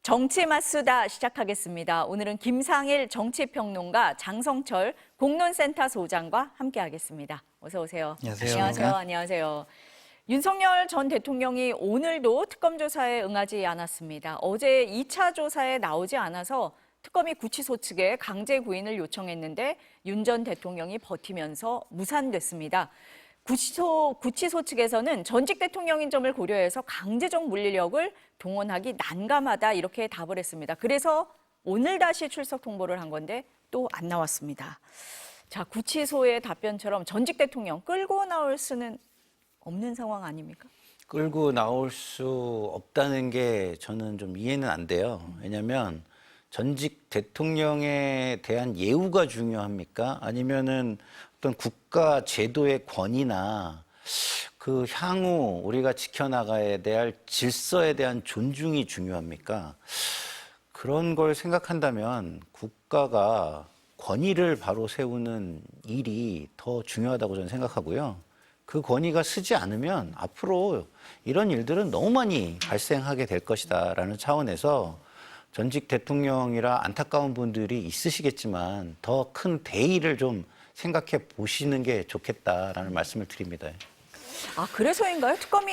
정치 맞수다 시작하겠습니다. 오늘은 김상일 정치평론가, 장성철 공론센터 소장과 함께하겠습니다. 어서 오세요. 안녕하세요. 안녕하세요. 윤석열 전 대통령이 오늘도 특검 조사에 응하지 않았습니다. 어제 2차 조사에 나오지 않아서 특검이 구치소 측에 강제 구인을 요청했는데 윤 전 대통령이 버티면서 무산됐습니다. 구치소 측에서는 전직 대통령인 점을 고려해서 강제적 물리력을 동원하기 난감하다 이렇게 답을 했습니다. 그래서 오늘 다시 출석 통보를 한 건데 또 안 나왔습니다. 자, 구치소의 답변처럼 전직 대통령 끌고 나올 수는 없는 상황 아닙니까? 끌고 나올 수 없다는 게 저는 좀 이해는 안 돼요. 왜냐하면 전직 대통령에 대한 예우가 중요합니까? 아니면은 어떤 국가 제도의 권위나 그 향후 우리가 지켜나가야 될 질서에 대한 존중이 중요합니까? 그런 걸 생각한다면 국가가 권위를 바로 세우는 일이 더 중요하다고 저는 생각하고요. 그 권위가 쓰지 않으면 앞으로 이런 일들은 너무 많이 발생하게 될 것이다라는 차원에서 전직 대통령이라 안타까운 분들이 있으시겠지만 더 큰 대의를 좀 생각해 보시는 게 좋겠다라는 말씀을 드립니다. 아, 그래서인가요? 특검이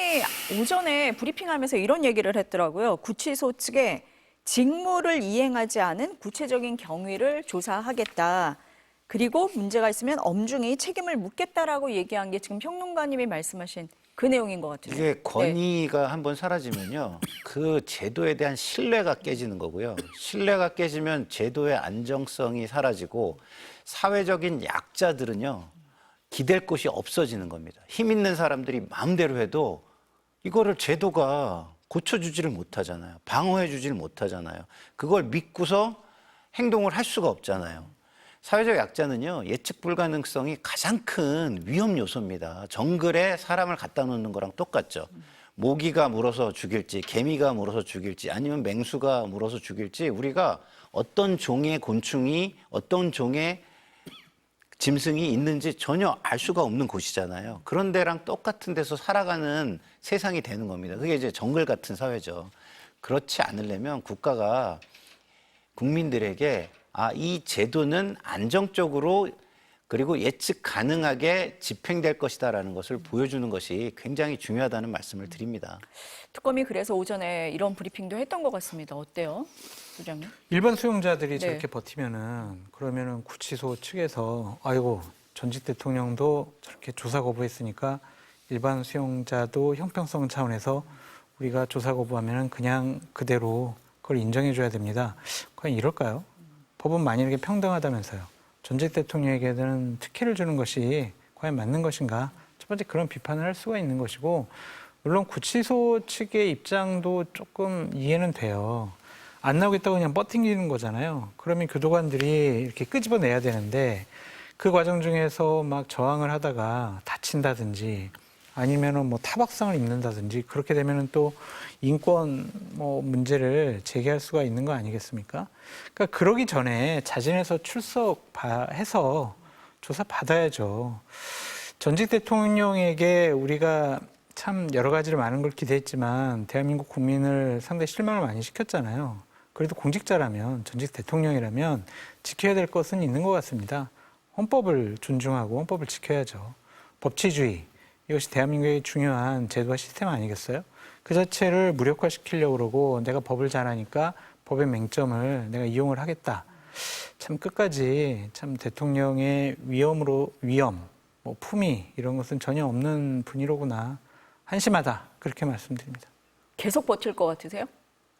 오전에 브리핑하면서 이런 얘기를 했더라고요. 구치소 측에 직무를 이행하지 않은 구체적인 경위를 조사하겠다. 그리고 문제가 있으면 엄중히 책임을 묻겠다라고 얘기한 게 지금 평론가님이 말씀하신 그 내용인 것 같아요. 이게 권위가 한번 사라지면요. 그 제도에 대한 신뢰가 깨지는 거고요. 신뢰가 깨지면 제도의 안정성이 사라지고 사회적인 약자들은요. 기댈 곳이 없어지는 겁니다. 힘 있는 사람들이 마음대로 해도 이거를 제도가 고쳐주지를 못하잖아요. 방어해주지를 못하잖아요. 그걸 믿고서 행동을 할 수가 없잖아요. 사회적 약자는요, 예측 불가능성이 가장 큰 위험 요소입니다. 정글에 사람을 갖다 놓는 거랑 똑같죠. 모기가 물어서 죽일지, 개미가 물어서 죽일지, 아니면 맹수가 물어서 죽일지, 우리가 어떤 종의 곤충이, 어떤 종의 짐승이 있는지 전혀 알 수가 없는 곳이잖아요. 그런 데랑 똑같은 데서 살아가는 세상이 되는 겁니다. 그게 이제 정글 같은 사회죠. 그렇지 않으려면 국가가 국민들에게 이 제도는 안정적으로 그리고 예측 가능하게 집행될 것이다라는 것을 보여주는 것이 굉장히 중요하다는 말씀을 드립니다. 특검이 그래서 오전에 이런 브리핑도 했던 것 같습니다. 어때요, 소장님? 일반 수용자들이 저렇게 그러면은 구치소 측에서 아이고 전직 대통령도 저렇게 조사 거부했으니까 일반 수용자도 형평성 차원에서 우리가 조사 거부하면은 그냥 그대로 그걸 인정해줘야 됩니다. 과연 이럴까요? 법은 만일에 평등하다면서요. 전직 대통령에게는 특혜를 주는 것이 과연 맞는 것인가? 첫 번째 그런 비판을 할 수가 있는 것이고, 물론 구치소 측의 입장도 조금 이해는 돼요. 안 나오겠다고 그냥 버팅기는 거잖아요. 그러면 교도관들이 이렇게 끄집어내야 되는데 그 과정 중에서 막 저항을 하다가 다친다든지 아니면은 뭐 타박상을 입는다든지 그렇게 되면은 또 인권 문제를 제기할 수가 있는 거 아니겠습니까? 그러니까 그러기 전에 자진해서 출석해서 조사 받아야죠. 전직 대통령에게 우리가 참 여러 가지를 많은 걸 기대했지만 대한민국 국민을 상당히 실망을 많이 시켰잖아요. 그래도 공직자라면, 전직 대통령이라면 지켜야 될 것은 있는 것 같습니다. 헌법을 존중하고 헌법을 지켜야죠. 법치주의, 이것이 대한민국의 중요한 제도와 시스템 아니겠어요? 그 자체를 무력화시키려고 그러고 내가 법을 잘하니까 법의 맹점을 내가 이용을 하겠다. 참 끝까지 참 대통령의 위험, 품위 이런 것은 전혀 없는 분이로구나. 한심하다. 그렇게 말씀드립니다. 계속 버틸 것 같으세요?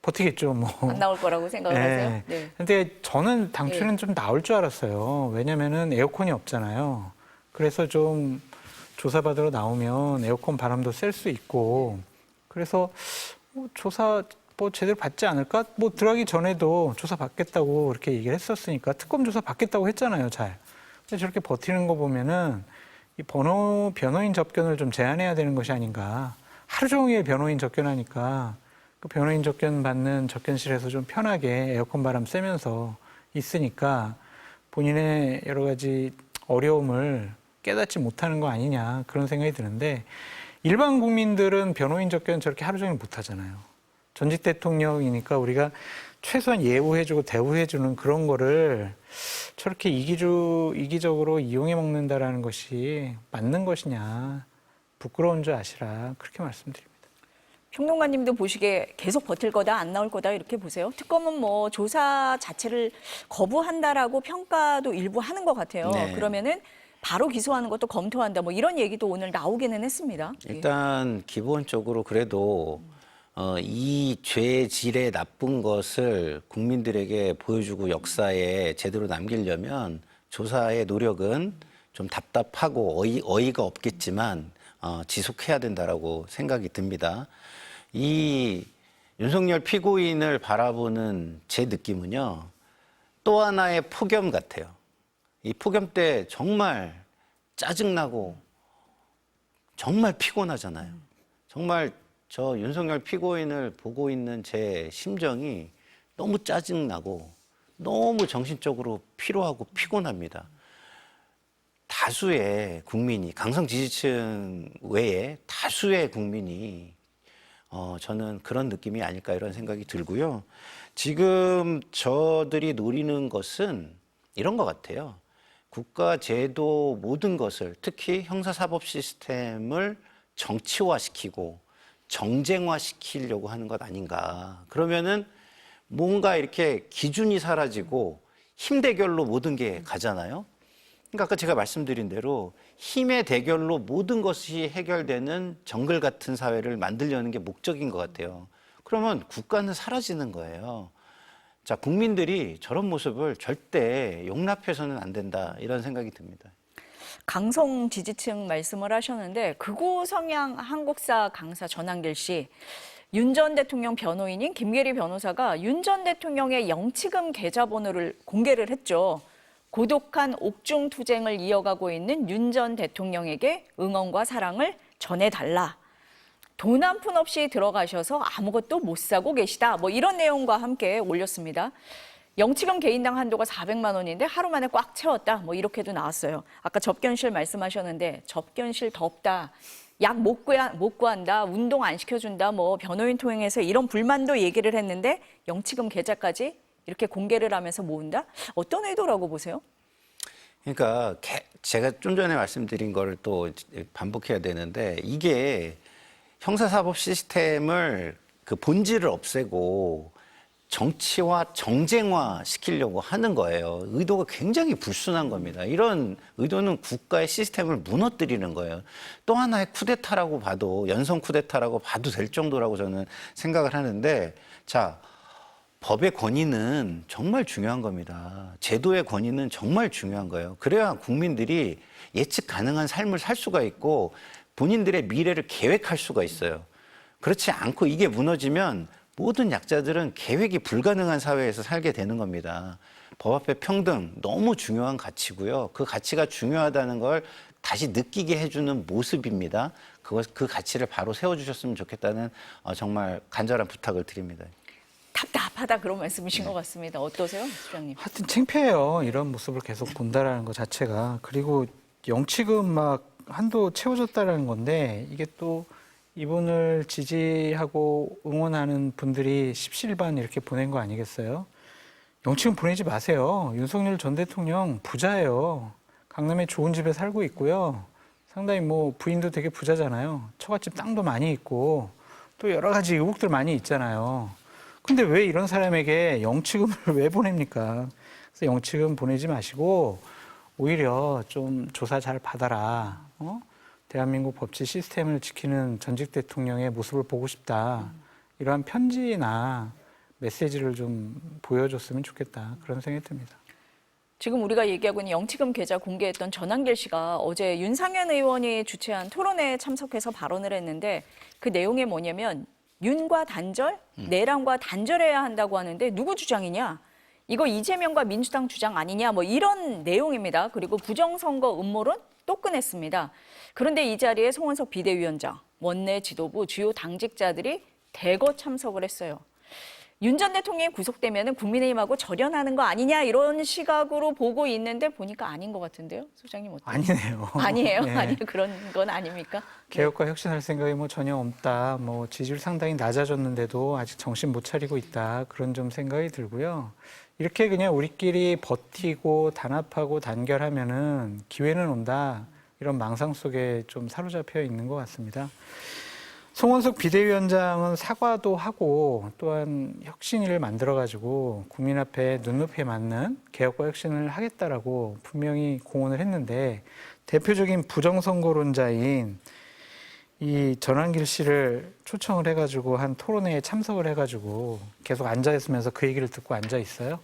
버티겠죠, 뭐. 안 나올 거라고 생각을 하세요? 네. 근데 저는 당초에는 좀 나올 줄 알았어요. 왜냐면은 에어컨이 없잖아요. 그래서 좀 조사받으러 나오면 에어컨 바람도 쐴 수 있고, 그래서 조사 제대로 받지 않을까? 들어가기 전에도 조사 받겠다고 이렇게 얘기를 했었으니까 특검 조사 받겠다고 했잖아요, 잘. 근데 저렇게 버티는 거 보면은 이 변호인 접견을 좀 제한해야 되는 것이 아닌가. 하루 종일 변호인 접견하니까 그 변호인 접견 받는 접견실에서 좀 편하게 에어컨 바람 쐬면서 있으니까 본인의 여러 가지 어려움을 깨닫지 못하는 거 아니냐 그런 생각이 드는데, 일반 국민들은 변호인 접견 저렇게 하루 종일 못 하잖아요. 전직 대통령이니까 우리가 최소한 예우해주고 대우해주는 그런 거를 저렇게 이기적으로 이용해 먹는다라는 것이 맞는 것이냐. 부끄러운 줄 아시라 그렇게 말씀드립니다. 평론가님도 보시기에 계속 버틸 거다, 안 나올 거다 이렇게 보세요? 특검은 뭐 조사 자체를 거부한다라고 평가도 일부 하는 것 같아요. 네. 그러면은 바로 기소하는 것도 검토한다. 뭐 이런 얘기도 오늘 나오기는 했습니다. 일단 기본적으로 그래도 이 죄의 질의 나쁜 것을 국민들에게 보여주고 역사에 제대로 남기려면 조사의 노력은 좀 답답하고 어이가 없겠지만 지속해야 된다라고 생각이 듭니다. 이 윤석열 피고인을 바라보는 제 느낌은요, 또 하나의 폭염 같아요. 이 폭염 때 정말 짜증나고 정말 피곤하잖아요. 정말 저 윤석열 피고인을 보고 있는 제 심정이 너무 짜증나고 너무 정신적으로 피로하고 피곤합니다. 다수의 국민이, 강성 지지층 외에 다수의 국민이 저는 그런 느낌이 아닐까 이런 생각이 들고요. 지금 저들이 노리는 것은 이런 것 같아요. 국가 제도 모든 것을, 특히 형사사법 시스템을 정치화시키고 정쟁화시키려고 하는 것 아닌가. 그러면은 뭔가 이렇게 기준이 사라지고 힘 대결로 모든 게 가잖아요. 그러니까 아까 제가 말씀드린 대로 힘의 대결로 모든 것이 해결되는 정글 같은 사회를 만들려는 게 목적인 것 같아요. 그러면 국가는 사라지는 거예요. 자, 국민들이 저런 모습을 절대 용납해서는 안 된다 이런 생각이 듭니다. 강성 지지층 말씀을 하셨는데 극우 성향 한국사 강사 전한길 씨, 윤 전 대통령 변호인인 김계리 변호사가 윤 전 대통령의 영치금 계좌번호를 공개를 했죠. 고독한 옥중투쟁을 이어가고 있는 윤 전 대통령에게 응원과 사랑을 전해달라. 돈 한 푼 없이 들어가셔서 아무것도 못 사고 계시다. 뭐 이런 내용과 함께 올렸습니다. 영치금 개인당 한도가 400만 원인데 하루 만에 꽉 채웠다. 뭐 이렇게도 나왔어요. 아까 접견실 말씀하셨는데 접견실 덥다. 약 못 구한다. 운동 안 시켜준다. 뭐 변호인 통해서 이런 불만도 얘기를 했는데 영치금 계좌까지 이렇게 공개를 하면서 모은다? 어떤 의도라고 보세요? 그러니까 제가 좀 전에 말씀드린 거를 또 반복해야 되는데 이게 형사사법 시스템을 그 본질을 없애고 정치화, 정쟁화 시키려고 하는 거예요. 의도가 굉장히 불순한 겁니다. 이런 의도는 국가의 시스템을 무너뜨리는 거예요. 또 하나의 쿠데타라고 봐도, 연성 쿠데타라고 봐도 될 정도라고 저는 생각을 하는데, 자, 법의 권위는 정말 중요한 겁니다. 제도의 권위는 정말 중요한 거예요. 그래야 국민들이 예측 가능한 삶을 살 수가 있고 본인들의 미래를 계획할 수가 있어요. 그렇지 않고 이게 무너지면 모든 약자들은 계획이 불가능한 사회에서 살게 되는 겁니다. 법 앞에 평등 너무 중요한 가치고요. 그 가치가 중요하다는 걸 다시 느끼게 해주는 모습입니다. 그 가치를 바로 세워주셨으면 좋겠다는 정말 간절한 부탁을 드립니다. 답답하다 그런 말씀이신 것 같습니다. 어떠세요, 수장님? 하여튼 창피해요. 이런 모습을 계속 본다라는 것 자체가. 그리고 영치금 막 한도 채워줬다라는 건데 이게 또 이분을 지지하고 응원하는 분들이 십시일반 이렇게 보낸 거 아니겠어요? 영치금 보내지 마세요. 윤석열 전 대통령 부자예요. 강남에 좋은 집에 살고 있고요. 상당히 뭐 부인도 되게 부자잖아요. 처갓집 땅도 많이 있고 또 여러 가지 의혹들 많이 있잖아요. 근데 왜 이런 사람에게 영치금을 왜 보냅니까? 그래서 영치금 보내지 마시고 오히려 좀 조사 잘 받아라. 대한민국 법치 시스템을 지키는 전직 대통령의 모습을 보고 싶다. 이러한 편지나 메시지를 좀 보여줬으면 좋겠다. 그런 생각이 듭니다. 지금 우리가 얘기하고 있는 영치금 계좌 공개했던 전한길 씨가 어제 윤상현 의원이 주최한 토론회에 참석해서 발언을 했는데 그 내용이 뭐냐면 윤과 단절, 내란과 단절해야 한다고 하는데 누구 주장이냐? 이거 이재명과 민주당 주장 아니냐? 뭐 이런 내용입니다. 그리고 부정선거 음모론 또 꺼냈습니다. 그런데 이 자리에 송원석 비대위원장, 원내 지도부, 주요 당직자들이 대거 참석을 했어요. 윤 전 대통령이 구속되면 국민의힘하고 절연하는 거 아니냐 이런 시각으로 보고 있는데 보니까 아닌 것 같은데요. 소장님 어때요? 아니네요. 아니에요? 네. 아니 그런 건 아닙니까? 개혁과 혁신할 생각이 뭐 전혀 없다. 뭐 지지율 상당히 낮아졌는데도 아직 정신 못 차리고 있다. 그런 좀 생각이 들고요. 이렇게 그냥 우리끼리 버티고 단합하고 단결하면은 기회는 온다. 이런 망상 속에 좀 사로잡혀 있는 것 같습니다. 송원석 비대위원장은 사과도 하고 또한 혁신위를 만들어가지고 국민 앞에 눈높이에 맞는 개혁과 혁신을 하겠다라고 분명히 공언을 했는데 대표적인 부정선거론자인 이 전환길 씨를 초청을 해가지고 한 토론회에 참석을 해가지고 계속 앉아있으면서 그 얘기를 듣고 앉아있어요.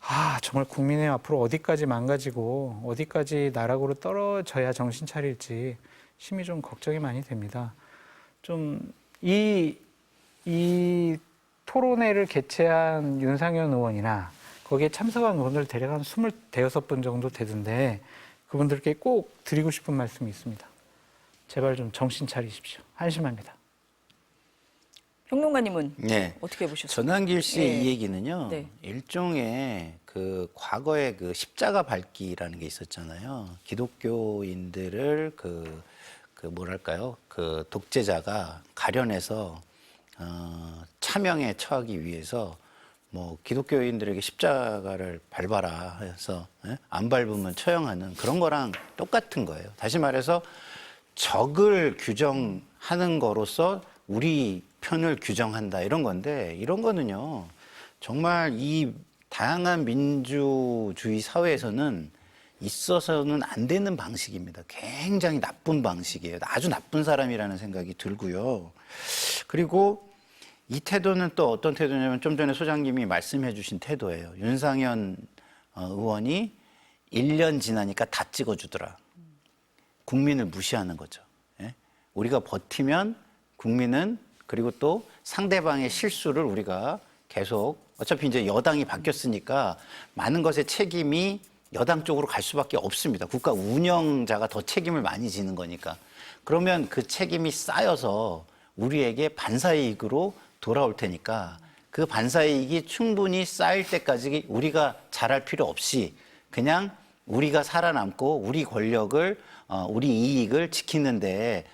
아, 정말 국민의 앞으로 어디까지 망가지고 어디까지 나락으로 떨어져야 정신 차릴지 심히 좀 걱정이 많이 됩니다. 좀 이 토론회를 개최한 윤상현 의원이나 거기에 참석한 의원들 대략 한 26분 정도 되던데 그분들께 꼭 드리고 싶은 말씀이 있습니다. 제발 좀 정신 차리십시오. 한심합니다. 평론가님은 네. 어떻게 보셨어요? 전환길 씨의 예. 이 얘기는요. 네. 일종의 그 과거에 그 십자가 밟기라는 게 있었잖아요. 기독교인들을 그 뭐랄까요? 그 독재자가 가련해서 차명에 처하기 위해서 뭐 기독교인들에게 십자가를 밟아라 해서 안 밟으면 처형하는 그런 거랑 똑같은 거예요. 다시 말해서 적을 규정하는 거로서 우리 편을 규정한다 이런 건데 이런 거는요. 정말 이 다양한 민주주의 사회에서는 있어서는 안 되는 방식입니다. 굉장히 나쁜 방식이에요. 아주 나쁜 사람이라는 생각이 들고요. 그리고 이 태도는 또 어떤 태도냐면 좀 전에 소장님이 말씀해 주신 태도예요. 윤상현 의원이 1년 지나니까 다 찍어주더라. 국민을 무시하는 거죠. 예? 우리가 버티면 국민은 그리고 또 상대방의 실수를 우리가 계속 어차피 이제 여당이 바뀌었으니까 많은 것의 책임이 여당 쪽으로 갈 수밖에 없습니다. 국가 운영자가 더 책임을 많이 지는 거니까. 그러면 그 책임이 쌓여서 우리에게 반사이익으로 돌아올 테니까 그 반사이익이 충분히 쌓일 때까지 우리가 잘할 필요 없이 그냥 우리가 살아남고 우리 권력을 우리 이익을 지키는데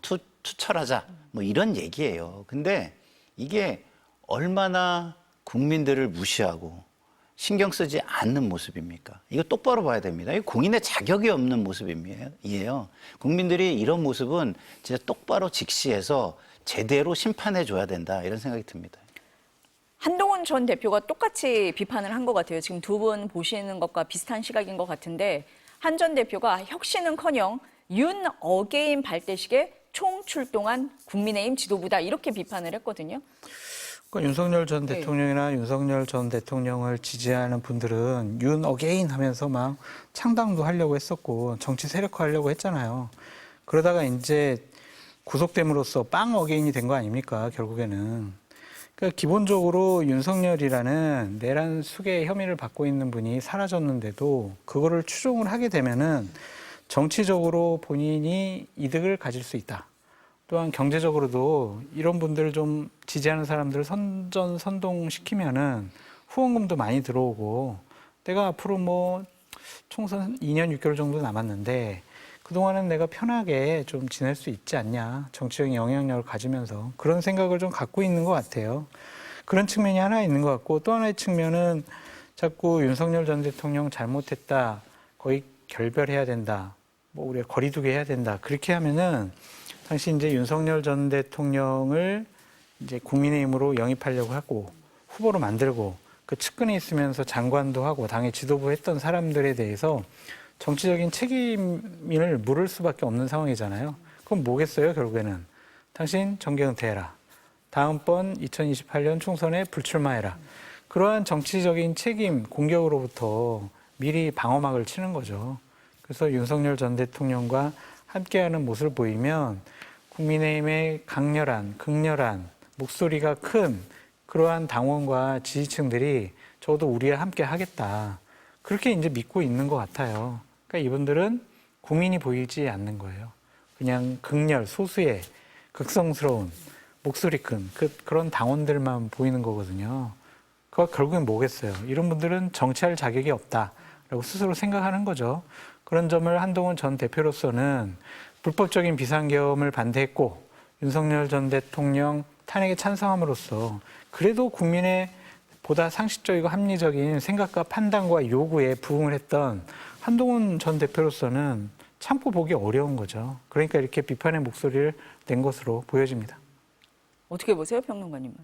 투철하자 뭐 이런 얘기예요. 근데 이게 얼마나 국민들을 무시하고 신경 쓰지 않는 모습입니까? 이거 똑바로 봐야 됩니다. 이거 공인의 자격이 없는 모습이에요. 국민들이 이런 모습은 진짜 똑바로 직시해서 제대로 심판해 줘야 된다 이런 생각이 듭니다. 한동훈 전 대표가 똑같이 비판을 한 것 같아요. 지금 두 분 보시는 것과 비슷한 시각인 것 같은데 한 전 대표가 혁신은커녕 윤 어게인 발대식에 총출동한 국민의힘 지도부다 이렇게 비판을 했거든요. 그러니까 윤석열 전 네. 대통령이나 윤석열 전 대통령을 지지하는 분들은 윤 어게인 하면서 막 창당도 하려고 했었고 정치 세력화하려고 했잖아요. 그러다가 이제 구속됨으로써 빵 어게인이 된 거 아닙니까? 결국에는. 그러니까 기본적으로 윤석열이라는 내란 수괴 혐의를 받고 있는 분이 사라졌는데도 그거를 추종을 하게 되면은 정치적으로 본인이 이득을 가질 수 있다. 또한 경제적으로도 이런 분들을 좀 지지하는 사람들을 선동시키면은 후원금도 많이 들어오고 내가 앞으로 뭐 총선 2년 6개월 정도 남았는데 그동안은 내가 편하게 좀 지낼 수 있지 않냐. 정치적인 영향력을 가지면서 그런 생각을 좀 갖고 있는 것 같아요. 그런 측면이 하나 있는 것 같고 또 하나의 측면은 자꾸 윤석열 전 대통령 잘못했다. 거의 결별해야 된다. 뭐 우리가 거리두기 해야 된다. 그렇게 하면은 당시 이제 윤석열 전 대통령을 이제 국민의힘으로 영입하려고 하고 후보로 만들고 그 측근에 있으면서 장관도 하고 당의 지도부 했던 사람들에 대해서 정치적인 책임을 물을 수밖에 없는 상황이잖아요. 그럼 뭐겠어요, 결국에는? 당신 정계 은퇴해라. 다음번 2028년 총선에 불출마해라. 그러한 정치적인 책임, 공격으로부터 미리 방어막을 치는 거죠. 그래서 윤석열 전 대통령과 함께하는 모습을 보이면 국민의힘의 강렬한, 극렬한 목소리가 큰 그러한 당원과 지지층들이 적어도 우리와 함께 하겠다. 그렇게 이제 믿고 있는 것 같아요. 그러니까 이분들은 국민이 보이지 않는 거예요. 그냥 극렬, 소수의 극성스러운 목소리 큰 그런 당원들만 보이는 거거든요. 그거 결국엔 뭐겠어요? 이런 분들은 정치할 자격이 없다라고 스스로 생각하는 거죠. 그런 점을 한동훈 전 대표로서는 불법적인 비상계엄을 반대했고 윤석열 전 대통령 탄핵에 찬성함으로써 그래도 국민의 보다 상식적이고 합리적인 생각과 판단과 요구에 부응을 했던 한동훈 전 대표로서는 참고 보기 어려운 거죠. 그러니까 이렇게 비판의 목소리를 낸 것으로 보여집니다. 어떻게 보세요, 평론가님은?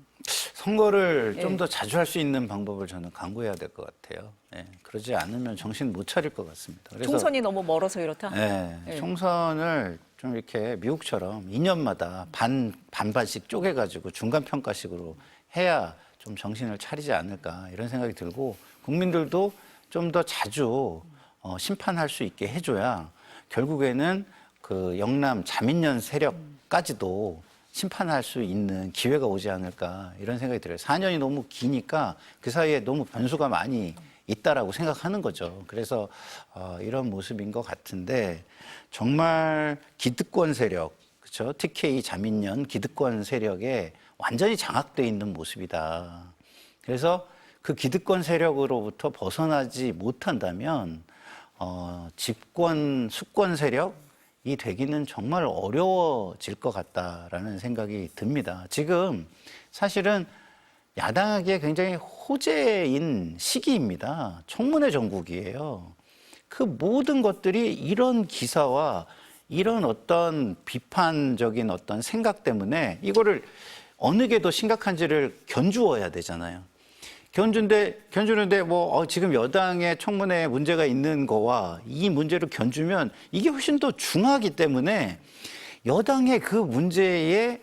선거를 예. 좀 더 자주 할 수 있는 방법을 저는 강구해야 될 것 같아요. 예, 그러지 않으면 정신 못 차릴 것 같습니다. 그래서 총선이 너무 멀어서 이렇다? 예, 예. 총선을 좀 이렇게 미국처럼 2년마다 반반씩 쪼개가지고 중간평가식으로 해야 좀 정신을 차리지 않을까 이런 생각이 들고 국민들도 좀 더 자주 심판할 수 있게 해줘야 결국에는 그 영남 자민련 세력까지도 심판할 수 있는 기회가 오지 않을까 이런 생각이 들어요. 4년이 너무 기니까 그 사이에 너무 변수가 많이 있다라고 생각하는 거죠. 그래서 이런 모습인 것 같은데 정말 기득권 세력, 그렇죠? TK 자민련 기득권 세력에 완전히 장악돼 있는 모습이다. 그래서 그 기득권 세력으로부터 벗어나지 못한다면 집권 수권 세력이 되기는 정말 어려워질 것 같다라는 생각이 듭니다. 지금 사실은 야당에게 굉장히 호재인 시기입니다. 청문회 정국이에요. 그 모든 것들이 이런 기사와 이런 어떤 비판적인 어떤 생각 때문에 이거를 어느 게 더 심각한지를 견주어야 되잖아요. 견주는데 뭐 지금 여당의 청문회에 문제가 있는 거와 이 문제를 견주면 이게 훨씬 더 중하기 때문에 여당의 그 문제에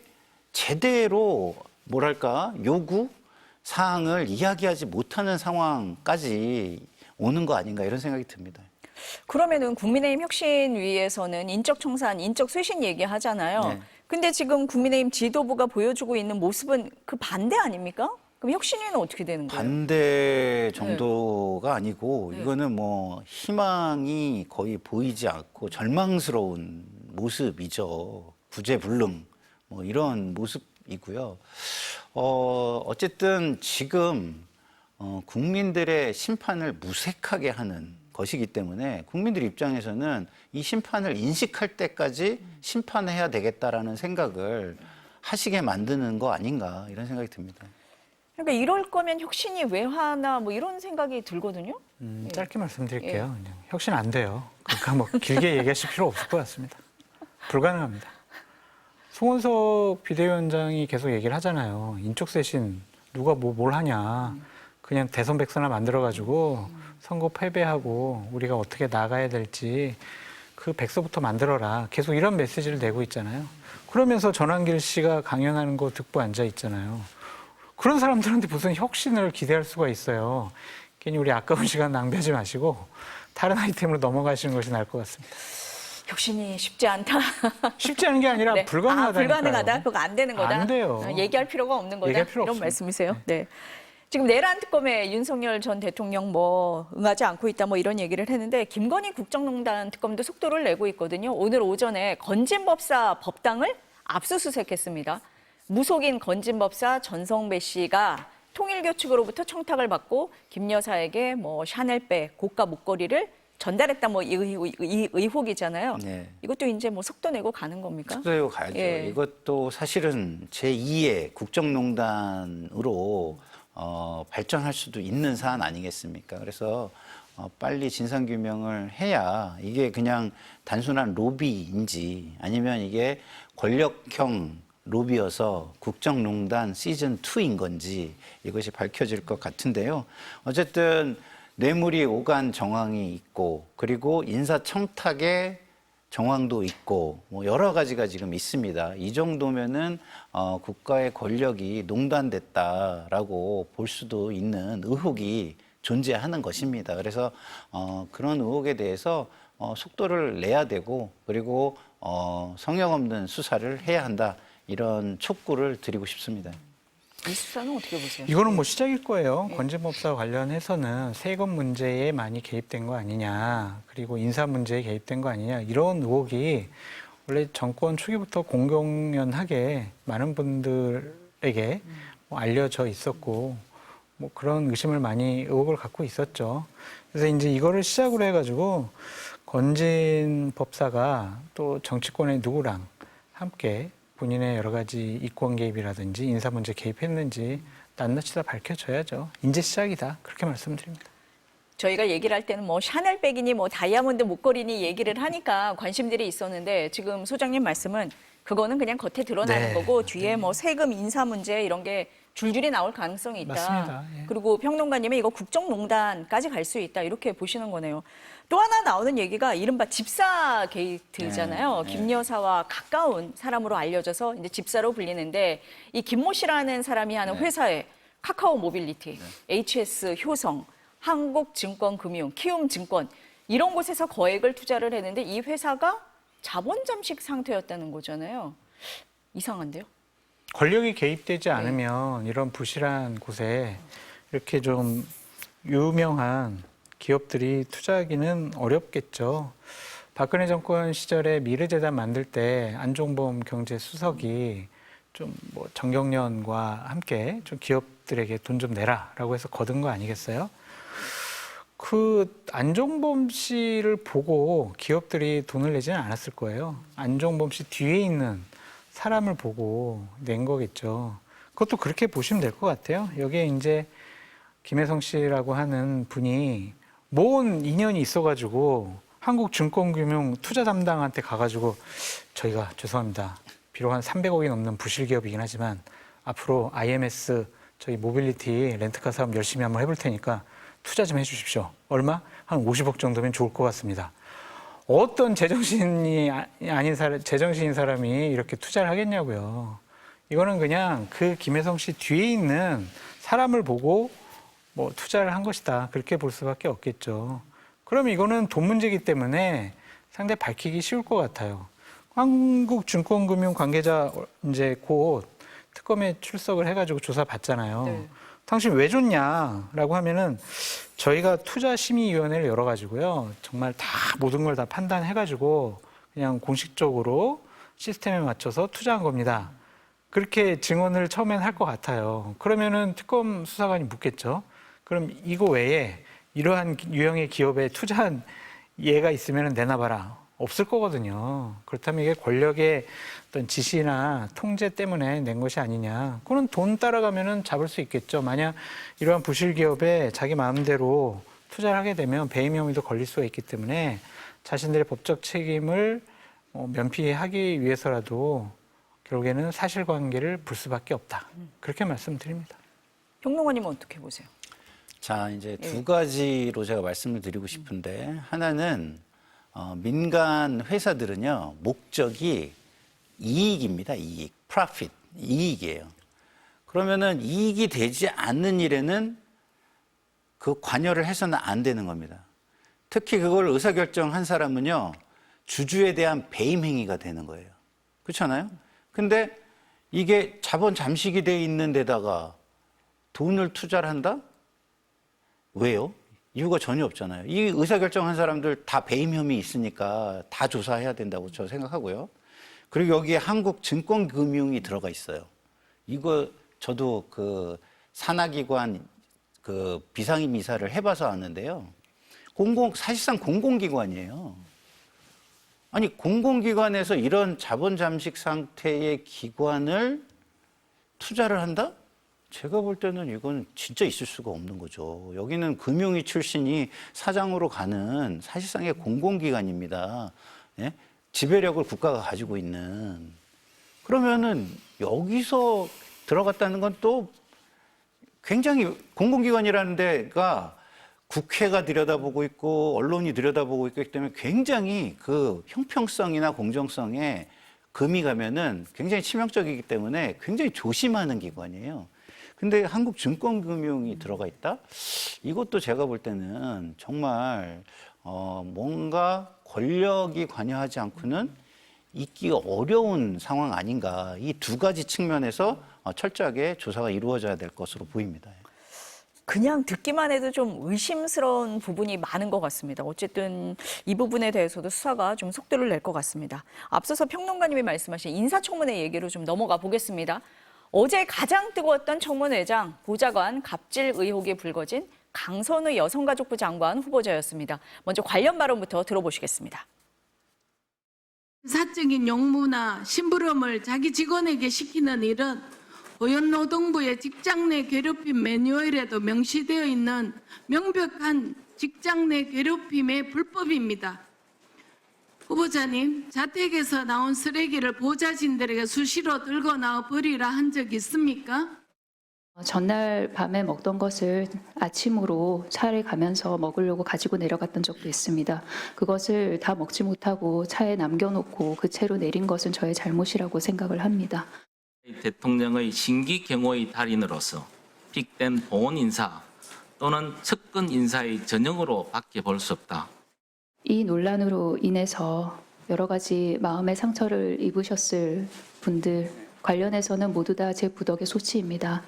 제대로 뭐랄까 요구 사항을 이야기하지 못하는 상황까지 오는 거 아닌가 이런 생각이 듭니다. 그러면은 국민의힘 혁신위에서는 인적 청산, 인적 쇄신 얘기하잖아요. 네. 근데 지금 국민의힘 지도부가 보여주고 있는 모습은 그 반대 아닙니까? 그럼 혁신위는 어떻게 되는 거예요? 반대 정도가 아니고 네. 이거는 뭐 희망이 거의 보이지 않고 절망스러운 모습이죠. 구제불능 뭐 이런 모습이고요. 어쨌든 지금 국민들의 심판을 무색하게 하는 것이기 때문에 국민들 입장에서는 이 심판을 인식할 때까지 심판해야 되겠다라는 생각을 하시게 만드는 거 아닌가 이런 생각이 듭니다. 그러니까 이럴 거면 혁신이 왜 하나 뭐 이런 생각이 들거든요. 짧게 말씀드릴게요. 그냥 혁신 안 돼요. 그러니까 뭐 길게 얘기하실 필요 없을 것 같습니다. 불가능합니다. 송원석 비대위원장이 계속 얘기를 하잖아요. 인적 쇄신 누가 뭘 하냐. 그냥 대선 백서나 만들어가지고 선거 패배하고 우리가 어떻게 나가야 될지 그 백서부터 만들어라. 계속 이런 메시지를 내고 있잖아요. 그러면서 전환길 씨가 강연하는 거 듣고 앉아 있잖아요. 그런 사람들한테 무슨 혁신을 기대할 수가 있어요. 괜히 우리 아까운 시간 낭비하지 마시고 다른 아이템으로 넘어가시는 것이 나을 것 같습니다. 혁신이 쉽지 않다. 쉽지 않은 게 아니라 네. 불가능하다니까요. 불가능하다. 그거 안 되는 거다. 안 돼요. 얘기할 필요가 없는 거다. 얘기할 필요 이런 없습니다. 말씀이세요. 네. 지금 내란 특검에 윤석열 전 대통령 뭐 응하지 않고 있다 뭐 이런 얘기를 했는데 김건희 국정농단 특검도 속도를 내고 있거든요. 오늘 오전에 건진법사 법당을 압수수색했습니다. 무속인 건진법사 전성배 씨가 통일교 측으로부터 청탁을 받고 김 여사에게 뭐 샤넬백, 고가 목걸이를 전달했다 뭐 이 의혹이잖아요. 네. 이것도 이제 뭐 속도 내고 가는 겁니까? 속도내고 가야죠. 예. 이것도 사실은 제2의 국정농단으로 발전할 수도 있는 사안 아니겠습니까? 그래서 빨리 진상규명을 해야 이게 그냥 단순한 로비인지 아니면 이게 권력형 로비여서 국정농단 시즌2인 건지 이것이 밝혀질 것 같은데요. 어쨌든 뇌물이 오간 정황이 있고 그리고 인사청탁의 정황도 있고 뭐 여러 가지가 지금 있습니다. 이 정도면은 국가의 권력이 농단됐다라고 볼 수도 있는 의혹이 존재하는 것입니다. 그래서 그런 의혹에 대해서 속도를 내야 되고 그리고 성역 없는 수사를 해야 한다. 이런 촉구를 드리고 싶습니다. 이 수사는 어떻게 보세요? 이거는 뭐 시작일 거예요. 건진법사 관련해서는 세금 문제에 많이 개입된 거 아니냐, 그리고 인사 문제에 개입된 거 아니냐 이런 의혹이 원래 정권 초기부터 공공연하게 많은 분들에게 뭐 알려져 있었고 뭐 그런 의심을 많이 의혹을 갖고 있었죠. 그래서 이제 이거를 시작으로 해가지고 건진 법사가 또 정치권의 누구랑 함께 본인의 여러 가지 이권 개입이라든지 인사 문제 개입했는지 낱낱이 다 밝혀져야죠. 이제 시작이다. 그렇게 말씀드립니다. 저희가 얘기를 할 때는 뭐 샤넬백이니 뭐 다이아몬드 목걸이니 얘기를 하니까 관심들이 있었는데 지금 소장님 말씀은 그거는 그냥 겉에 드러나는 네. 거고 뒤에 뭐 세금 인사 문제 이런 게 줄줄이 나올 가능성이 있다. 맞습니다. 예. 그리고 평론가님이 이거 국정농단까지 갈 수 있다 이렇게 보시는 거네요. 또 하나 나오는 얘기가 이른바 집사 게이트잖아요. 김 여사와 가까운 사람으로 알려져서 이제 집사로 불리는데 이 김모 씨라는 사람이 하는 회사에 카카오 모빌리티, HS 효성, 한국증권금융, 키움증권 이런 곳에서 거액을 투자를 했는데 이 회사가 자본 잠식 상태였다는 거잖아요. 이상한데요? 권력이 개입되지 않으면 이런 부실한 곳에 이렇게 좀 유명한 기업들이 투자하기는 어렵겠죠. 박근혜 정권 시절에 미르재단 만들 때 안종범 경제수석이 좀 뭐 정경련과 함께 좀 기업들에게 돈 좀 내라라고 해서 거둔 거 아니겠어요? 그 안종범 씨를 보고 기업들이 돈을 내지는 않았을 거예요. 안종범 씨 뒤에 있는 사람을 보고 낸 거겠죠. 그것도 그렇게 보시면 될 것 같아요. 여기에 이제 김혜성 씨라고 하는 분이 뭔 인연이 있어가지고 한국증권금융 투자 담당한테 가가지고 저희가 죄송합니다. 비록 한 300억이 넘는 부실 기업이긴 하지만 앞으로 IMS 저희 모빌리티 렌트카 사업 열심히 한번 해볼 테니까 투자 좀 해주십시오. 얼마? 한 50억 정도면 좋을 것 같습니다. 어떤 제정신이 아닌 사람, 제정신인 사람이 이렇게 투자를 하겠냐고요. 이거는 그냥 그 김혜성 씨 뒤에 있는 사람을 보고 뭐 투자를 한 것이다. 그렇게 볼 수밖에 없겠죠. 그럼 이거는 돈 문제이기 때문에 상당히 밝히기 쉬울 것 같아요. 한국증권금융 관계자 이제 곧 특검에 출석을 해가지고 조사 받잖아요. 네. 당신 왜 줬냐라고 하면은 저희가 투자심의위원회를 열어가지고요. 정말 다 모든 걸 다 판단해가지고 그냥 공식적으로 시스템에 맞춰서 투자한 겁니다. 그렇게 증언을 처음엔 할 것 같아요. 그러면은 특검 수사관이 묻겠죠. 그럼 이거 외에 이러한 유형의 기업에 투자한 예가 있으면 내놔봐라. 없을 거거든요. 그렇다면 이게 권력의 어떤 지시나 통제 때문에 낸 것이 아니냐. 그건 돈 따라가면은 잡을 수 있겠죠. 만약 이러한 부실 기업에 자기 마음대로 투자를 하게 되면 배임 혐의도 걸릴 수가 있기 때문에 자신들의 법적 책임을 면피하기 위해서라도 결국에는 사실관계를 볼 수밖에 없다. 그렇게 말씀드립니다. 평론가님은 어떻게 보세요? 자, 이제 두 가지로 제가 말씀을 드리고 싶은데 하나는 민간 회사들은요, 목적이 이익입니다. 이익, profit, 이익이에요. 그러면은 이익이 되지 않는 일에는 그 관여를 해서는 안 되는 겁니다. 특히 그걸 의사결정한 사람은요, 주주에 대한 배임 행위가 되는 거예요. 그렇잖아요? 근데 이게 자본 잠식이 돼 있는 데다가 돈을 투자를 한다? 왜요? 이유가 전혀 없잖아요. 이 의사결정한 사람들 다 배임 혐의 있으니까 다 조사해야 된다고 저 생각하고요. 그리고 여기에 한국증권금융이 들어가 있어요. 이거 저도 그 산하기관 그 비상임 이사를 해봐서 아는데요. 사실상 공공기관이에요. 아니, 공공기관에서 이런 자본 잠식 상태의 기관을 투자를 한다? 제가 볼 때는 이건 진짜 있을 수가 없는 거죠. 여기는 금융위 출신이 사장으로 가는 사실상의 공공기관입니다. 예? 지배력을 국가가 가지고 있는. 그러면은 여기서 들어갔다는 건 또 굉장히 공공기관이라는 데가 국회가 들여다보고 있고 언론이 들여다보고 있기 때문에 굉장히 그 형평성이나 공정성에 금이 가면은 굉장히 치명적이기 때문에 굉장히 조심하는 기관이에요. 근데 한국증권금융이 들어가 있다? 이것도 제가 볼 때는 정말 뭔가 권력이 관여하지 않고는 있기가 어려운 상황 아닌가. 이 두 가지 측면에서 철저하게 조사가 이루어져야 될 것으로 보입니다. 그냥 듣기만 해도 좀 의심스러운 부분이 많은 것 같습니다. 어쨌든 이 부분에 대해서도 수사가 좀 속도를 낼 것 같습니다. 앞서서 평론가님이 말씀하신 인사청문회 얘기로 좀 넘어가 보겠습니다. 어제 가장 뜨거웠던 청문회장, 보좌관 갑질 의혹이 불거진 강선우 여성가족부 장관 후보자였습니다. 먼저 관련 발언부터 들어보시겠습니다. 사적인 용무나 심부름을 자기 직원에게 시키는 일은 고용노동부의 직장 내 괴롭힘 매뉴얼에도 명시되어 있는 명백한 직장 내 괴롭힘의 불법입니다. 후보자님, 자택에서 나온 쓰레기를 보좌진들에게 수시로 들고 나와 버리라 한 적 있습니까? 전날 밤에 먹던 것을 아침으로 차를 가면서 먹으려고 가지고 내려갔던 적도 있습니다. 그것을 다 먹지 못하고 차에 남겨놓고 그 채로 내린 것은 저의 잘못이라고 생각을 합니다. 대통령의 신기 경호의 달인으로서 픽된 보훈 인사 또는 측근 인사의 전형으로 밖에 볼 수 없다. 이 논란으로 인해서 여러 가지 마음의 상처를 입으셨을 분들 관련해서는 모두 다 제 부덕의 소치입니다.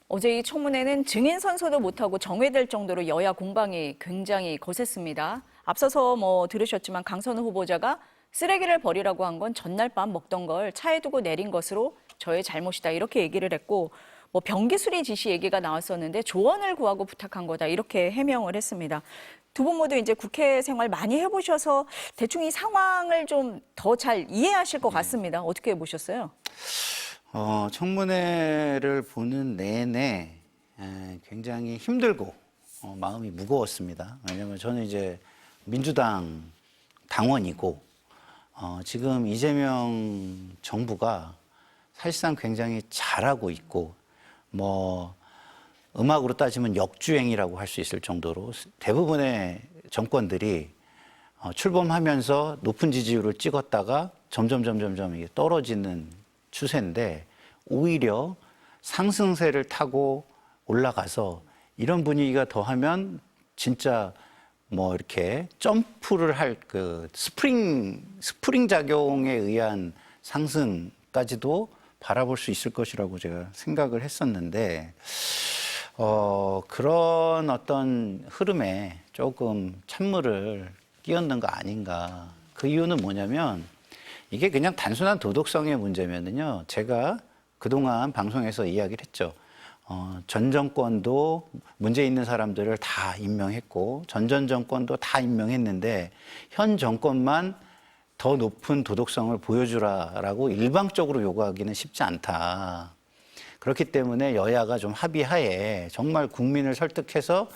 어제 이 청문회는 증인 선서도 못하고 정회될 정도로 여야 공방이 굉장히 거셌습니다. 앞서서 들으셨지만 강선우 후보자가 쓰레기를 버리라고 한 건 전날 밤 먹던 걸 차에 두고 내린 것으로 저의 잘못이다 이렇게 얘기를 했고 변기 수리 지시 얘기가 나왔었는데 조언을 구하고 부탁한 거다 이렇게 해명을 했습니다. 두 분 모두 이제 국회 생활 많이 해보셔서 대충 이 상황을 좀 더 잘 이해하실 것 같습니다. 어떻게 보셨어요? 청문회를 보는 내내 굉장히 힘들고 마음이 무거웠습니다. 왜냐하면 저는 이제 민주당 당원이고 지금 이재명 정부가 사실상 굉장히 잘하고 있고 음악으로 따지면 역주행이라고 할 수 있을 정도로 대부분의 정권들이 출범하면서 높은 지지율을 찍었다가 점점 이게 떨어지는 추세인데 오히려 상승세를 타고 올라가서 이런 분위기가 더하면 진짜 이렇게 점프를 할 그 스프링 작용에 의한 상승까지도 바라볼 수 있을 것이라고 제가 생각을 했었는데 그런 어떤 흐름에 조금 찬물을 끼얹는 거 아닌가. 그 이유는 뭐냐면 이게 그냥 단순한 도덕성의 문제면은요. 제가 그동안 방송에서 이야기를 했죠. 전 정권도 문제 있는 사람들을 다 임명했고 전전 정권도 다 임명했는데 현 정권만 더 높은 도덕성을 보여주라라고 일방적으로 요구하기는 쉽지 않다. 그렇기 때문에 여야가 좀 합의하에 정말 국민을 설득해서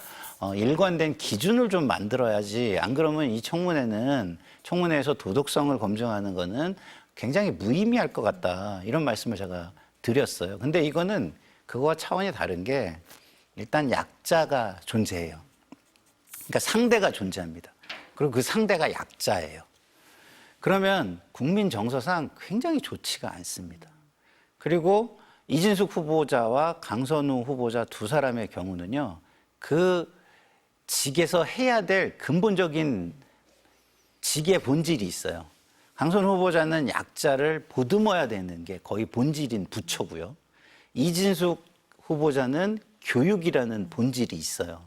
일관된 기준을 좀 만들어야지. 안 그러면 이 청문회에서 도덕성을 검증하는 거는 굉장히 무의미할 것 같다. 이런 말씀을 제가 드렸어요. 근데 이거는 그거와 차원이 다른 게 일단 약자가 존재해요. 그러니까 상대가 존재합니다. 그리고 그 상대가 약자예요. 그러면 국민 정서상 굉장히 좋지가 않습니다. 그리고 이진숙 후보자와 강선우 후보자 두 사람의 경우는요, 그 직에서 해야 될 근본적인 직의 본질이 있어요. 강선우 후보자는 약자를 보듬어야 되는 게 거의 본질인 부처고요. 이진숙 후보자는 교육이라는 본질이 있어요.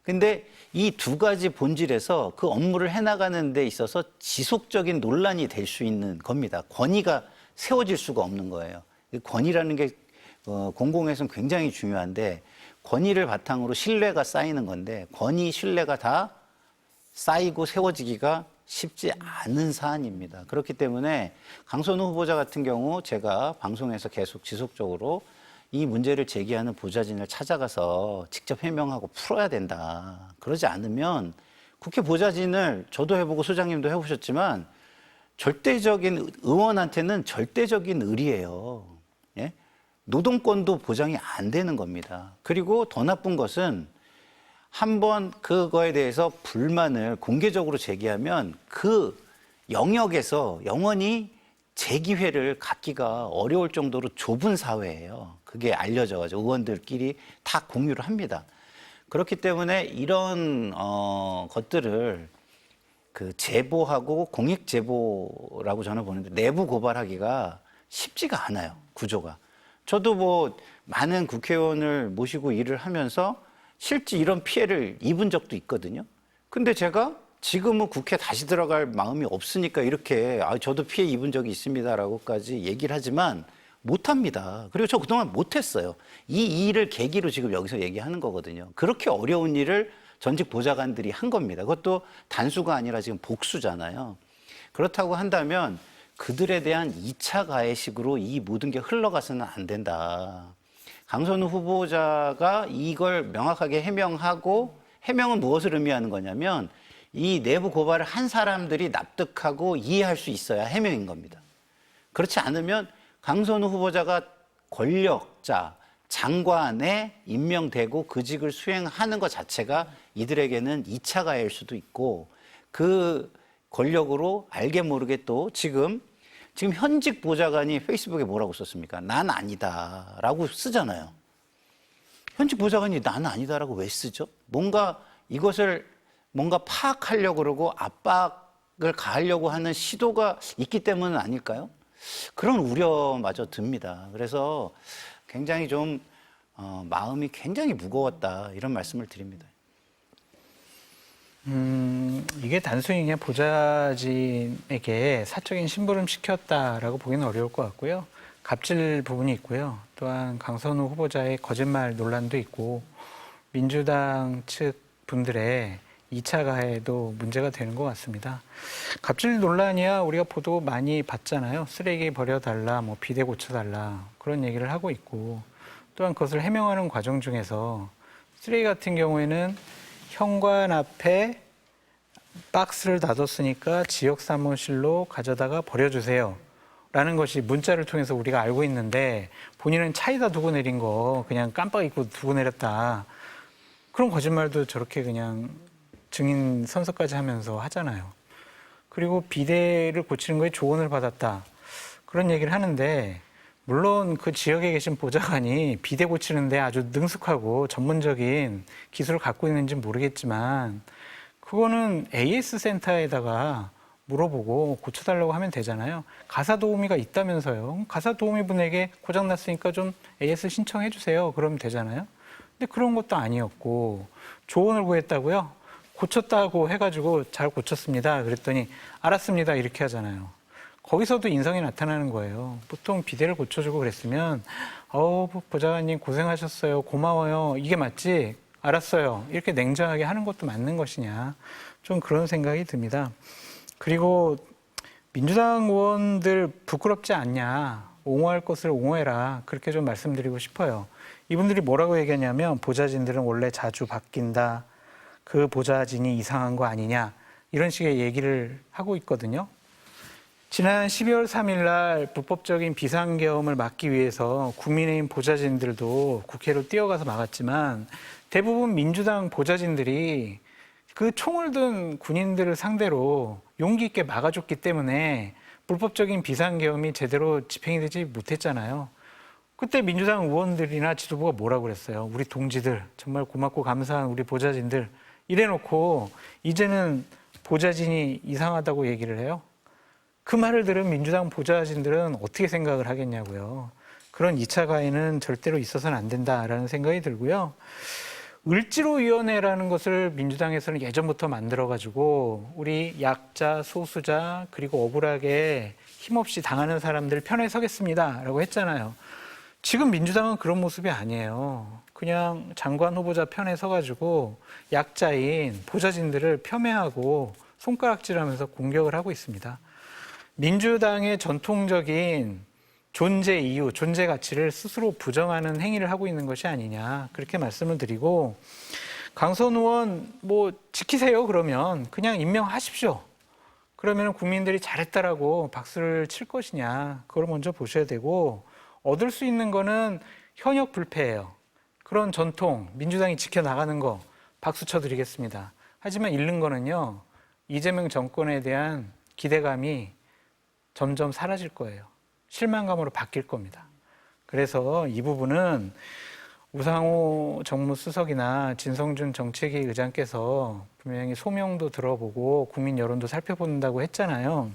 근데 이 두 가지 본질에서 그 업무를 해나가는 데 있어서 지속적인 논란이 될 수 있는 겁니다. 권위가 세워질 수가 없는 거예요. 권위라는 게 공공에서는 굉장히 중요한데 권위를 바탕으로 신뢰가 쌓이는 건데 권위, 신뢰가 다 쌓이고 세워지기가 쉽지 않은 사안입니다. 그렇기 때문에 강선우 후보자 같은 경우 제가 방송에서 계속 지속적으로 이 문제를 제기하는 보좌진을 찾아가서 직접 해명하고 풀어야 된다. 그러지 않으면 국회 보좌진을 저도 해보고 소장님도 해보셨지만 절대적인 의원한테는 절대적인 의리예요. 예? 노동권도 보장이 안 되는 겁니다. 그리고 더 나쁜 것은 한번 그거에 대해서 불만을 공개적으로 제기하면 그 영역에서 영원히 재기회를 갖기가 어려울 정도로 좁은 사회예요. 그게 알려져가지고 의원들끼리 다 공유를 합니다. 그렇기 때문에 이런 것들을 그 제보하고 공익 제보라고 저는 보는데 내부 고발하기가 쉽지가 않아요. 구조가. 저도 뭐 많은 국회의원을 모시고 일을 하면서 실제 이런 피해를 입은 적도 있거든요. 근데 제가 지금은 국회 다시 들어갈 마음이 없으니까 이렇게 저도 피해 입은 적이 있습니다라고까지 얘기를 하지만 못합니다. 그리고 저 그동안 못했어요. 이 일을 계기로 지금 여기서 얘기하는 거거든요. 그렇게 어려운 일을 전직 보좌관들이 한 겁니다. 그것도 단수가 아니라 지금 복수잖아요. 그렇다고 한다면 그들에 대한 2차 가해식으로 이 모든 게 흘러가서는 안 된다. 강선우 후보자가 이걸 명확하게 해명하고, 해명은 무엇을 의미하는 거냐면 이 내부 고발을 한 사람들이 납득하고 이해할 수 있어야 해명인 겁니다. 그렇지 않으면 강선우 후보자가 권력자, 장관에 임명되고 그 직을 수행하는 것 자체가 이들에게는 2차 가해일 수도 있고, 그 권력으로 알게 모르게 또 지금 현직 보좌관이 페이스북에 뭐라고 썼습니까? 난 아니다라고 쓰잖아요. 현직 보좌관이 난 아니다라고 왜 쓰죠? 뭔가 이것을 뭔가 파악하려고 그러고 압박을 가하려고 하는 시도가 있기 때문은 아닐까요? 그런 우려마저 듭니다. 그래서 굉장히 좀 마음이 굉장히 무거웠다, 이런 말씀을 드립니다. 이게 단순히 그냥 보좌진에게 사적인 심부름 시켰다라고 보기는 어려울 것 같고요. 갑질 부분이 있고요. 또한 강선우 후보자의 거짓말 논란도 있고, 민주당 측 분들의 2차 가해도 문제가 되는 것 같습니다. 갑질 논란이야 우리가 보도 많이 봤잖아요. 쓰레기 버려달라, 뭐 비대 고쳐달라, 그런 얘기를 하고 있고, 또한 그것을 해명하는 과정 중에서 쓰레기 같은 경우에는 현관 앞에 박스를 놔뒀으니까 지역 사무실로 가져다가 버려주세요 라는 것이 문자를 통해서 우리가 알고 있는데, 본인은 차에다 두고 내린 거 그냥 깜빡 잊고 두고 내렸다, 그런 거짓말도 저렇게 그냥 증인 선서까지 하면서 하잖아요. 그리고 비대를 고치는 거에 조언을 받았다, 그런 얘기를 하는데, 물론 그 지역에 계신 보좌관이 비대 고치는데 아주 능숙하고 전문적인 기술을 갖고 있는지 모르겠지만, 그거는 AS 센터에다가 물어보고 고쳐달라고 하면 되잖아요. 가사 도우미가 있다면서요. 가사 도우미 분에게 고장났으니까 좀 AS 신청해 주세요, 그러면 되잖아요. 근데 그런 것도 아니었고, 조언을 구했다고요? 고쳤다고 해가지고 잘 고쳤습니다 그랬더니 알았습니다 이렇게 하잖아요. 거기서도 인성이 나타나는 거예요. 보통 비대를 고쳐주고 그랬으면 보좌관님 고생하셨어요, 고마워요, 이게 맞지? 알았어요, 이렇게 냉정하게 하는 것도 맞는 것이냐, 좀 그런 생각이 듭니다. 그리고 민주당 의원들 부끄럽지 않냐, 옹호할 것을 옹호해라, 그렇게 좀 말씀드리고 싶어요. 이분들이 뭐라고 얘기하냐면 보좌진들은 원래 자주 바뀐다, 그 보좌진이 이상한 거 아니냐, 이런 식의 얘기를 하고 있거든요. 지난 12월 3일 날 불법적인 비상계엄을 막기 위해서 국민의힘 보좌진들도 국회로 뛰어가서 막았지만, 대부분 민주당 보좌진들이 그 총을 든 군인들을 상대로 용기 있게 막아줬기 때문에 불법적인 비상계엄이 제대로 집행이 되지 못했잖아요. 그때 민주당 의원들이나 지도부가 뭐라고 그랬어요? 우리 동지들, 정말 고맙고 감사한 우리 보좌진들, 이래놓고 이제는 보좌진이 이상하다고 얘기를 해요? 그 말을 들은 민주당 보좌진들은 어떻게 생각을 하겠냐고요. 그런 2차 가해는 절대로 있어서는 안 된다라는 생각이 들고요. 을지로위원회라는 것을 민주당에서는 예전부터 만들어가지고 우리 약자, 소수자, 그리고 억울하게 힘없이 당하는 사람들 편에 서겠습니다라고 했잖아요. 지금 민주당은 그런 모습이 아니에요. 그냥 장관 후보자 편에 서가지고 약자인 보좌진들을 폄훼하고 손가락질하면서 공격을 하고 있습니다. 민주당의 전통적인 존재 이유, 존재 가치를 스스로 부정하는 행위를 하고 있는 것이 아니냐, 그렇게 말씀을 드리고, 강선우 의원 뭐 지키세요 그러면 그냥 임명하십시오. 그러면 국민들이 잘했다라고 박수를 칠 것이냐, 그걸 먼저 보셔야 되고, 얻을 수 있는 거는 현역 불패예요. 그런 전통, 민주당이 지켜나가는 거 박수 쳐드리겠습니다. 하지만 잃는 거는요, 이재명 정권에 대한 기대감이 점점 사라질 거예요. 실망감으로 바뀔 겁니다. 그래서 이 부분은 우상호 정무수석이나 진성준 정책위 의장께서 분명히 소명도 들어보고 국민 여론도 살펴본다고 했잖아요.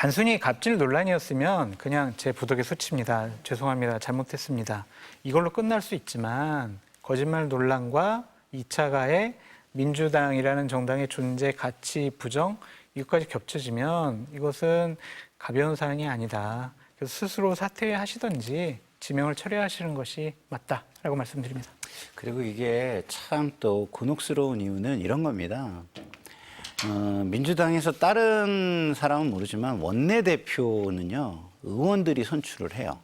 단순히 갑질 논란이었으면 그냥 제 부덕의 소치입니다. 죄송합니다. 잘못했습니다. 이걸로 끝날 수 있지만 거짓말 논란과 2차 가해 민주당이라는 정당의 존재 가치 부정 이것까지 겹쳐지면 이것은 가벼운 사안이 아니다. 그래서 스스로 사퇴하시든지 지명을 철회하시는 것이 맞다라고 말씀드립니다. 그리고 이게 참 또 곤혹스러운 이유는 이런 겁니다. 민주당에서 다른 사람은 모르지만 원내대표는요, 의원들이 선출을 해요.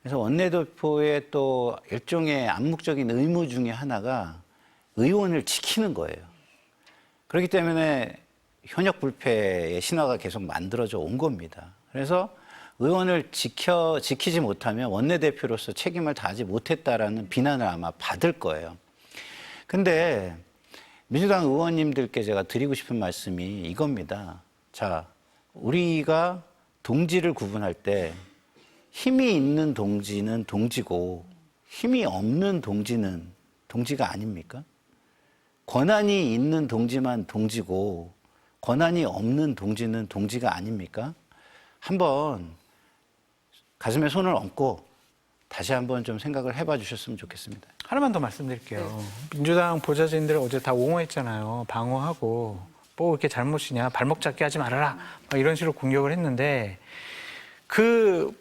그래서 원내대표의 또 일종의 암묵적인 의무 중에 하나가 의원을 지키는 거예요. 그렇기 때문에 현역 불패의 신화가 계속 만들어져 온 겁니다. 그래서 의원을 지키지 못하면 원내대표로서 책임을 다하지 못했다라는 비난을 아마 받을 거예요. 근데 민주당 의원님들께 제가 드리고 싶은 말씀이 이겁니다. 자, 우리가 동지를 구분할 때 힘이 있는 동지는 동지고 힘이 없는 동지는 동지가 아닙니까? 권한이 있는 동지만 동지고 권한이 없는 동지는 동지가 아닙니까? 한번 가슴에 손을 얹고 다시 한번 좀 생각을 해봐 주셨으면 좋겠습니다. 하나만 더 말씀드릴게요. 민주당 보좌진들 어제 다 옹호했잖아요. 방어하고 뭐 이렇게 잘못이냐, 발목 잡게 하지 말아라, 막 이런 식으로 공격을 했는데 그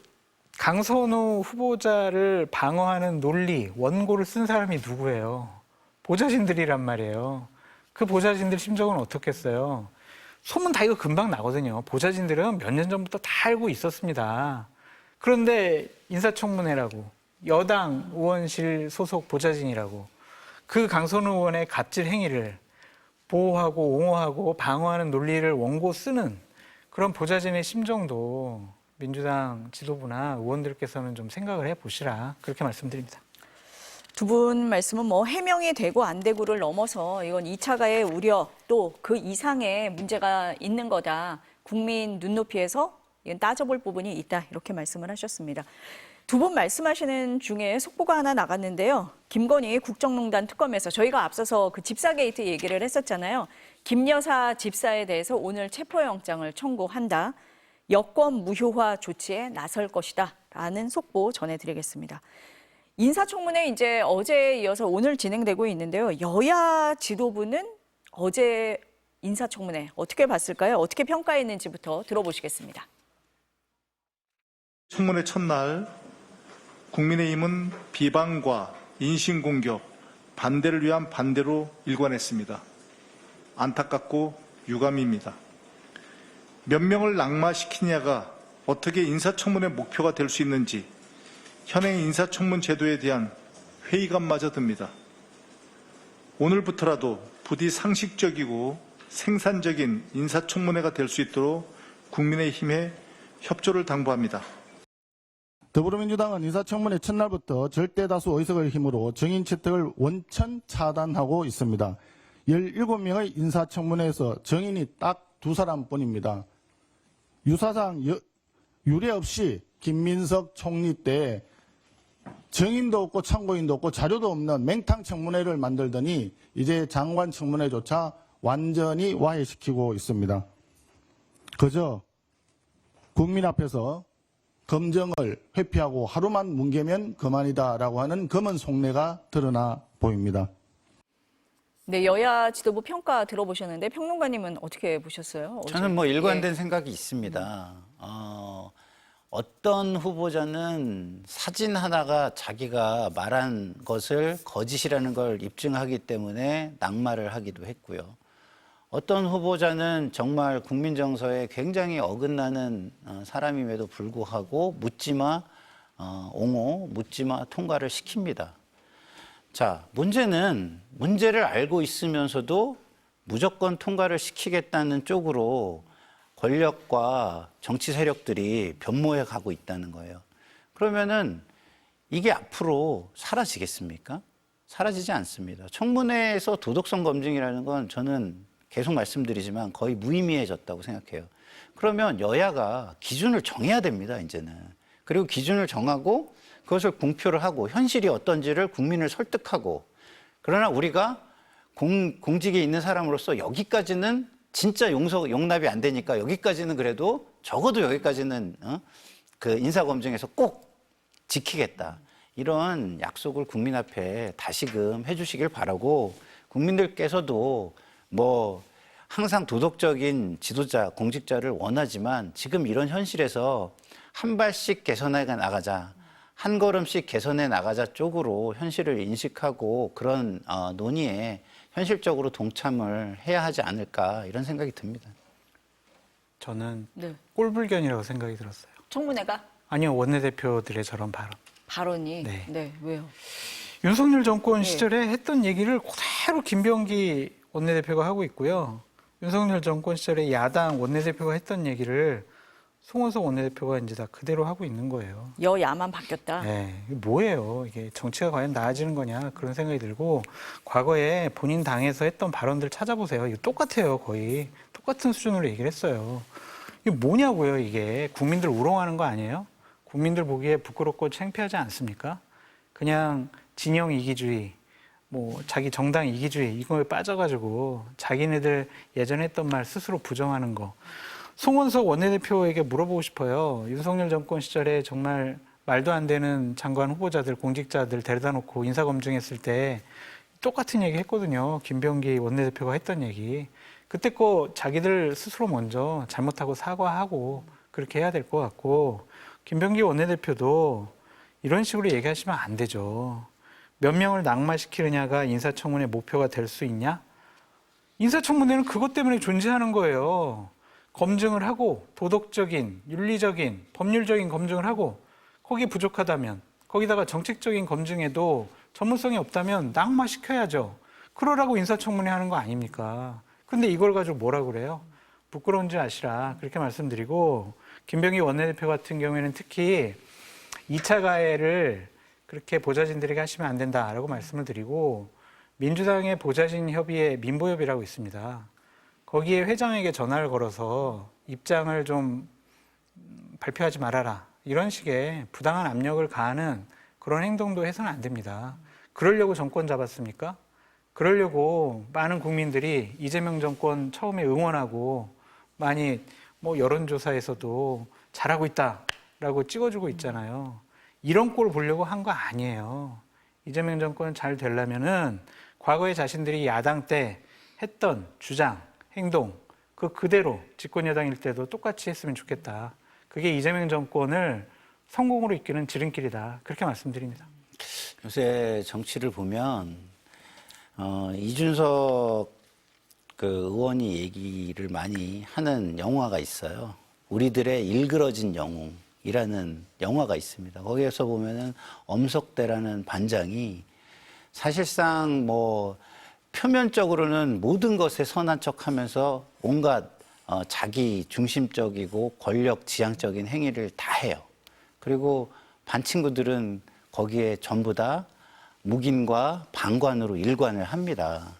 강선우 후보자를 방어하는 논리, 원고를 쓴 사람이 누구예요? 보좌진들이란 말이에요. 그 보좌진들 심정은 어떻겠어요? 소문 다 이거 금방 나거든요. 보좌진들은 몇 년 전부터 다 알고 있었습니다. 그런데 인사청문회라고 여당 의원실 소속 보좌진이라고 그 강선우 의원의 갑질 행위를 보호하고 옹호하고 방어하는 논리를 원고 쓰는 그런 보좌진의 심정도 민주당 지도부나 의원들께서는 좀 생각을 해보시라, 그렇게 말씀드립니다. 두 분 말씀은 뭐 해명이 되고 안 되고를 넘어서 이건 2차 가해 우려 또 그 이상의 문제가 있는 거다. 국민 눈높이에서 이건 따져볼 부분이 있다. 이렇게 말씀을 하셨습니다. 두 분 말씀하시는 중에 속보가 하나 나갔는데요. 김건희 국정농단 특검에서 저희가 앞서서 그 집사 게이트 얘기를 했었잖아요. 김 여사 집사에 대해서 오늘 체포영장을 청구한다. 여권 무효화 조치에 나설 것이다. 라는 속보 전해드리겠습니다. 인사청문회 이제 어제에 이어서 오늘 진행되고 있는데요. 여야 지도부는 어제 인사청문회 어떻게 봤을까요? 어떻게 평가했는지부터 들어보시겠습니다. 청문회 첫날 국민의힘은 비방과 인신공격, 반대를 위한 반대로 일관했습니다. 안타깝고 유감입니다. 몇 명을 낙마시키냐가 어떻게 인사청문회 목표가 될 수 있는지 현행 인사청문 제도에 대한 회의감마저 듭니다. 오늘부터라도 부디 상식적이고 생산적인 인사청문회가 될 수 있도록 국민의힘에 협조를 당부합니다. 더불어민주당은 인사청문회 첫날부터 절대다수 의석을 힘으로 증인 채택을 원천 차단하고 있습니다. 17명의 인사청문회에서 증인이 딱 2사람뿐입니다. 유사상 유례 없이 김민석 총리 때 증인도 없고 참고인도 없고 자료도 없는 맹탕 청문회를 만들더니 이제 장관 청문회조차 완전히 와해시키고 있습니다. 그저 국민 앞에서 검증을 회피하고 하루만 뭉개면 그만이다라고 하는 검은 속내가 드러나 보입니다. 네, 여야 지도부 평가 들어보셨는데 평론가님은 어떻게 보셨어요? 저는 뭐 일관된 생각이 있습니다. 어떤 후보자는 사진 하나가 자기가 말한 것을 거짓이라는 걸 입증하기 때문에 낙마를 하기도 했고요. 어떤 후보자는 정말 국민 정서에 굉장히 어긋나는 사람임에도 불구하고 묻지마 옹호, 묻지마 통과를 시킵니다. 자, 문제는 문제를 알고 있으면서도 무조건 통과를 시키겠다는 쪽으로 권력과 정치 세력들이 변모해 가고 있다는 거예요. 그러면은 이게 앞으로 사라지겠습니까? 사라지지 않습니다. 청문회에서 도덕성 검증이라는 건 저는 계속 말씀드리지만 거의 무의미해졌다고 생각해요. 그러면 여야가 기준을 정해야 됩니다, 이제는. 그리고 기준을 정하고 그것을 공표를 하고 현실이 어떤지를 국민을 설득하고, 그러나 우리가 공직에 있는 사람으로서 여기까지는 진짜 용납이 안 되니까 여기까지는 그래도 적어도 여기까지는 그 인사검증에서 꼭 지키겠다. 이런 약속을 국민 앞에 다시금 해주시길 바라고 국민들께서도 뭐 항상 도덕적인 지도자, 공직자를 원하지만 지금 이런 현실에서 한 발씩 개선해 나가자, 한 걸음씩 개선해 나가자 쪽으로 현실을 인식하고 그런 논의에 현실적으로 동참을 해야 하지 않을까 이런 생각이 듭니다. 저는 네. 꼴불견이라고 생각이 들었어요. 청문회가 아니요, 원내대표들의 저런 발언. 발언이 네. 네, 왜요? 윤석열 정권 네. 시절에 했던 얘기를 그대로 김병기 원내대표가 하고 있고요. 윤석열 정권 시절에 야당 원내대표가 했던 얘기를 송원석 원내대표가 이제 다 그대로 하고 있는 거예요. 여야만 바뀌었다. 네, 이게 뭐예요? 이게 정치가 과연 나아지는 거냐 그런 생각이 들고 과거에 본인 당에서 했던 발언들 찾아보세요. 이거 똑같아요, 거의 똑같은 수준으로 얘기를 했어요. 이게 뭐냐고요, 이게 국민들 우롱하는 거 아니에요? 국민들 보기에 부끄럽고 창피하지 않습니까? 그냥 진영 이기주의, 뭐 자기 정당 이기주의 이거에 빠져가지고 자기네들 예전에 했던 말 스스로 부정하는 거. 송원석 원내대표에게 물어보고 싶어요. 윤석열 정권 시절에 정말 말도 안 되는 장관 후보자들, 공직자들 데려다 놓고 인사검증했을 때 똑같은 얘기 했거든요. 김병기 원내대표가 했던 얘기. 그때 거 자기들 스스로 먼저 잘못하고 사과하고 그렇게 해야 될 것 같고 김병기 원내대표도 이런 식으로 얘기하시면 안 되죠. 몇 명을 낙마시키느냐가 인사청문회 목표가 될 수 있냐? 인사청문회는 그것 때문에 존재하는 거예요. 검증을 하고 도덕적인, 윤리적인, 법률적인 검증을 하고 거기에 부족하다면 거기다가 정책적인 검증에도 전문성이 없다면 낙마시켜야죠. 그러라고 인사청문회 하는 거 아닙니까? 근데 이걸 가지고 뭐라 그래요? 부끄러운 줄 아시라 그렇게 말씀드리고 김병기 원내대표 같은 경우에는 특히 2차 가해를 그렇게 보좌진들에게 하시면 안 된다라고 말씀을 드리고 민주당의 보좌진 협의회 민보협이라고 있습니다. 거기에 회장에게 전화를 걸어서 입장을 좀 발표하지 말아라. 이런 식의 부당한 압력을 가하는 그런 행동도 해서는 안 됩니다. 그러려고 정권 잡았습니까? 그러려고 많은 국민들이 이재명 정권 처음에 응원하고 많이 뭐 여론조사에서도 잘하고 있다라고 찍어주고 있잖아요. 이런 꼴 보려고 한 거 아니에요. 이재명 정권 잘 되려면은 과거에 자신들이 야당 때 했던 주장, 행동 그대로 집권 여당일 때도 똑같이 했으면 좋겠다. 그게 이재명 정권을 성공으로 이끄는 지름길이다. 그렇게 말씀드립니다. 요새 정치를 보면 이준석 그 의원이 얘기를 많이 하는 영화가 있어요. 우리들의 일그러진 영웅이라는 영화가 있습니다. 거기에서 보면은 엄석대라는 반장이 사실상 뭐 표면적으로는 모든 것에 선한 척하면서 온갖 자기 중심적이고 권력 지향적인 행위를 다 해요. 그리고 반 친구들은 거기에 전부 다 묵인과 방관으로 일관을 합니다.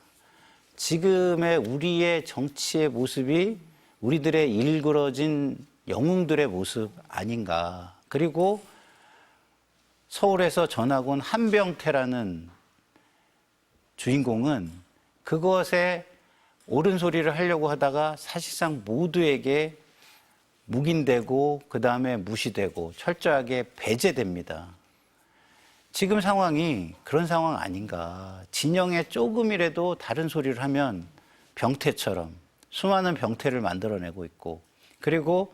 지금의 우리의 정치의 모습이 우리들의 일그러진 영웅들의 모습 아닌가. 그리고 서울에서 전학 온 한병태라는 주인공은 그것에 옳은 소리를 하려고 하다가 사실상 모두에게 묵인되고 그다음에 무시되고 철저하게 배제됩니다. 지금 상황이 그런 상황 아닌가. 진영에 조금이라도 다른 소리를 하면 병태처럼 수많은 병태를 만들어내고 있고 그리고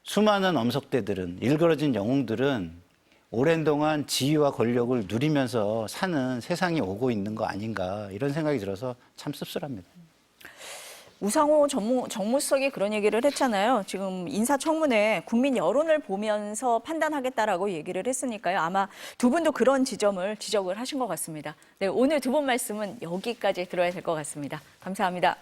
수많은 엄석대들은 일그러진 영웅들은 오랜 동안 지위와 권력을 누리면서 사는 세상이 오고 있는 거 아닌가 이런 생각이 들어서 참 씁쓸합니다. 우상호 정무수석이 그런 얘기를 했잖아요. 지금 인사청문회 국민 여론을 보면서 판단하겠다라고 얘기를 했으니까요. 아마 두 분도 그런 지적을 하신 것 같습니다. 네, 오늘 두 분 말씀은 여기까지 들어야 될 것 같습니다. 감사합니다.